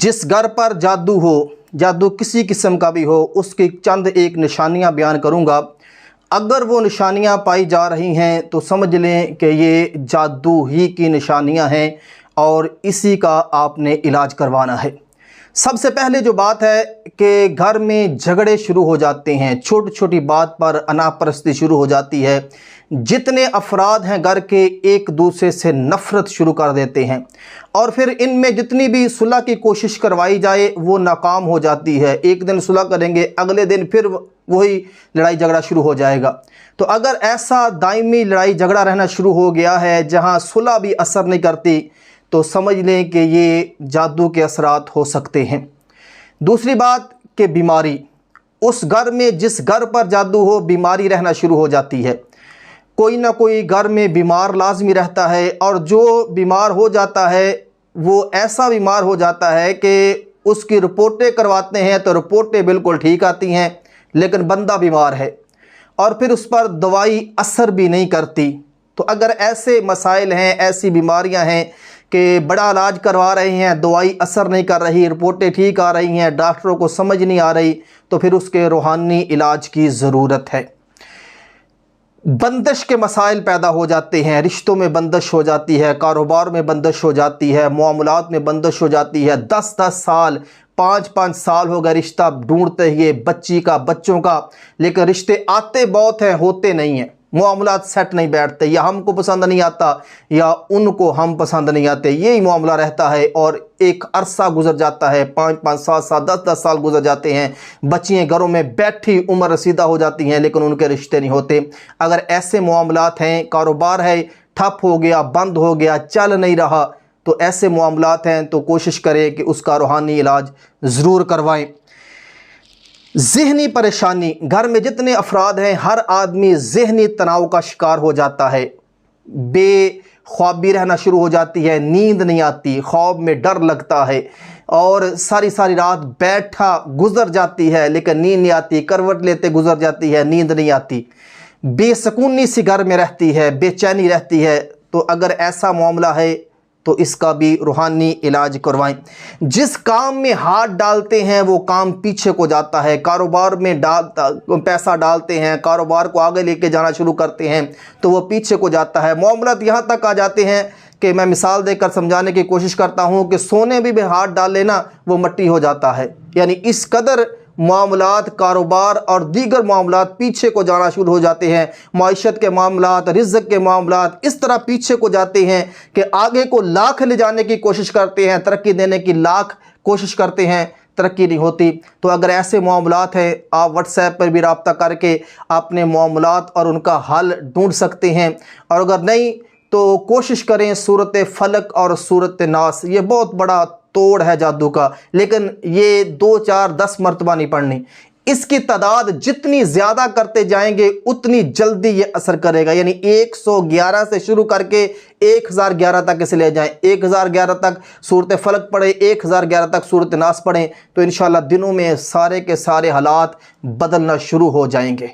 जिस घर पर जादू हो, जादू किसी किस्म का भी हो, उसकी चंद एक निशानियां बयान करूंगा। अगर वो निशानियां पाई जा रही हैं तो समझ लें कि ये जादू ही की निशानियां हैं और इसी का आपने इलाज करवाना है। सबसे पहले जो बात है कि घर में झगड़े शुरू हो जाते हैं, छोटी छोटी बात पर अनापरस्ती शुरू हो जाती है। जितने अफराद हैं घर के, एक दूसरे से नफ़रत शुरू कर देते हैं और फिर इनमें जितनी भी सुलह की कोशिश करवाई जाए वो नाकाम हो जाती है। एक दिन सुलह करेंगे, अगले दिन फिर वही लड़ाई झगड़ा शुरू हो जाएगा। तो अगर ऐसा दायमी लड़ाई झगड़ा रहना शुरू हो गया है जहां सुलह भी असर नहीं करती, तो समझ लें कि ये जादू के असरात हो सकते हैं। दूसरी बात कि बीमारी, उस घर में जिस घर पर जादू हो, बीमारी रहना शुरू हो जाती है। कोई ना कोई घर में बीमार लाजमी रहता है और जो बीमार हो जाता है वो ऐसा बीमार हो जाता है कि उसकी रिपोर्टें करवाते हैं तो रिपोर्टें बिल्कुल ठीक आती हैं, लेकिन बंदा बीमार है और फिर उस पर दवाई असर भी नहीं करती। तो अगर ऐसे मसाइल हैं, ऐसी बीमारियां हैं कि बड़ा इलाज करवा रहे हैं, दवाई असर नहीं कर रही, रिपोर्टें ठीक आ रही हैं, डॉक्टरों को समझ नहीं आ रही, तो फिर उसके रूहानी इलाज की ज़रूरत है। बंदिश के मसाइल पैदा हो जाते हैं, रिश्तों में बंदिश हो जाती है, कारोबार में बंदिश हो जाती है, मामलात में बंदिश हो जाती है। 10-10 साल, 5-5 साल हो गए रिश्ता ढूंढते हुए, बच्ची का, बच्चों का, लेकिन रिश्ते आते बहुत हैं, होते नहीं हैं। मामलात सेट नहीं बैठते, या हमको पसंद नहीं आता या उनको हम पसंद नहीं आते, यही मामला रहता है और एक अरसा गुजर जाता है, 5-5, 7-7, 10-10 साल गुजर जाते हैं। बच्चियाँ घरों में बैठी उम्र रसीदा हो जाती हैं, लेकिन उनके रिश्ते नहीं होते। अगर ऐसे मामलात हैं, कारोबार है ठप हो गया, बंद हो गया, चल नहीं रहा, तो ऐसे मामलात हैं तो कोशिश करें कि उसका रूहानी इलाज ज़रूर करवाएं। ज़हनी परेशानी, घर में जितने अफराद हैं हर आदमी ज़हनी तनाव का शिकार हो जाता है। बेख्वाबी रहना शुरू हो जाती है, नींद नहीं आती, ख्वाब में डर लगता है और सारी सारी रात बैठा गुजर जाती है लेकिन नींद नहीं आती, करवट लेते गुजर जाती है, नींद नहीं आती, बेसुकूनी सी घर में रहती है, बेचैनी रहती है। तो अगर ऐसा मामला है तो इसका भी रूहानी इलाज करवाएं। जिस काम में हाथ डालते हैं वो काम पीछे को जाता है, कारोबार में पैसा डालते हैं, कारोबार को आगे लेके जाना शुरू करते हैं तो वो पीछे को जाता है। मामलात यहाँ तक आ जाते हैं कि मैं मिसाल देकर समझाने की कोशिश करता हूँ कि सोने भी हाथ डाल लेना वो मट्टी हो जाता है। यानी इस कदर मामलात, कारोबार और दीगर मामलात पीछे को जाना शुरू हो जाते हैं। माइशत के मामलात, रिज़्क़ के मामलात इस तरह पीछे को जाते हैं कि आगे को लाख ले जाने की कोशिश करते हैं, तरक्की देने की लाख कोशिश करते हैं, तरक्की नहीं होती। तो अगर ऐसे मामलात हैं, आप व्हाट्सएप पर भी रब्ता करके अपने मामलात और उनका हल ढूंढ सकते हैं। और अगर नहीं तो कोशिश करें सूरत फलक और सूरत नास, ये बहुत बड़ा तोड़ है जादू का, लेकिन ये 2, 4, 10 मरतबा नहीं पढ़नी। इसकी तादाद जितनी ज़्यादा करते जाएंगे उतनी जल्दी ये असर करेगा। यानी 111 से शुरू करके 1011 तक इसे ले जाएं। 1011 तक सूरत फलक पढ़ें, 1011 तक सूरत नास पढ़ें, तो इंशाअल्लाह दिनों में सारे के सारे हालात बदलना शुरू हो जाएंगे।